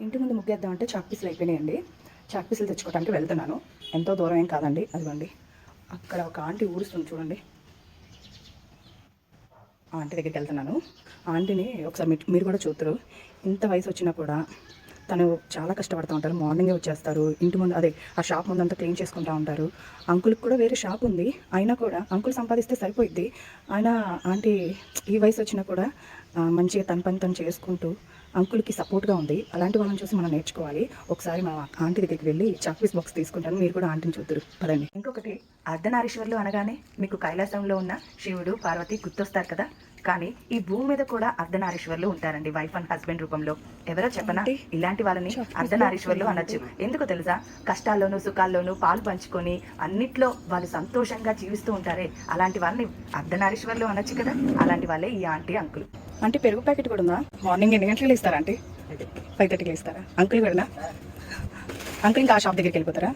ఇంటి ముందు ముగ్గేద్దామంటే చాక్ పీసులు అయిపోయినాయండి. చాక్ పీసులు తెచ్చుకోవడానికి వెళ్తున్నాను. ఎంతో దూరం ఏం కాదండి, అదిగోండి అక్కడ ఒక ఆంటీ ఊరుస్తుంది చూడండి. ఆ ఆంటీ దగ్గరికి వెళ్తున్నాను. ఆంటీని ఒకసారి మీరు కూడా చూద్దరు. ఇంత వయసు వచ్చినా కూడా తను చాలా కష్టపడుతూ ఉంటారు. మార్నింగే వచ్చేస్తారు. ఇంటి ముందు అదే ఆ షాప్ ముందంతా క్లీన్ చేసుకుంటూ ఉంటారు. అంకుల్కి కూడా వేరే షాప్ ఉంది. అయినా కూడా అంకుల్ సంపాదిస్తే సరిపోయిద్ది. ఆయన ఆంటీ ఈ వయసు వచ్చినా కూడా మంచిగా తన పని తను చేసుకుంటూ అంకుల్కి సపోర్ట్గా ఉంది. అలాంటి వాళ్ళని చూసి మనం నేర్చుకోవాలి. ఒకసారి మా ఆంటీ దగ్గరికి వెళ్ళి చాక్ పీస్ బాక్స్ తీసుకుంటాను. మీరు కూడా ఆంటీని చూద్దరు పదండి. ఇంకొకటి, అర్ధనారీశ్వర్లు అనగానే మీకు కైలాసంలో ఉన్న శివుడు పార్వతి గుర్తొస్తారు కదా. కానీ ఈ భూమి మీద కూడా అర్ధనారీశ్వర్లు ఉంటారండి, వైఫ్ అండ్ హస్బెండ్ రూపంలో. ఎవరో చెప్పనా, ఇలాంటి వాళ్ళని అర్ధనారీశ్వర్లు అనొచ్చు. ఎందుకో తెలుసా? కష్టాల్లోనూ సుఖాల్లోనూ పాలు పంచుకొని అన్నిట్లో వాళ్ళు సంతోషంగా జీవిస్తూ ఉంటారే, అలాంటి వాళ్ళని అర్ధనారీశ్వర్లు అనొచ్చు కదా. అలాంటి వాళ్ళే ఈ ఆంటీ అంకుల్. అంటే పెరుగు ప్యాకెట్ కూడా ఉందా? మార్నింగ్ ఎన్ని గంటలకు ఇస్తారా? అంటే 5:30కి ఇస్తారా? అంకుల్ కూడా అంకుల్ ఇంకా ఆ షాప్ దగ్గరికి వెళ్ళిపోతారా?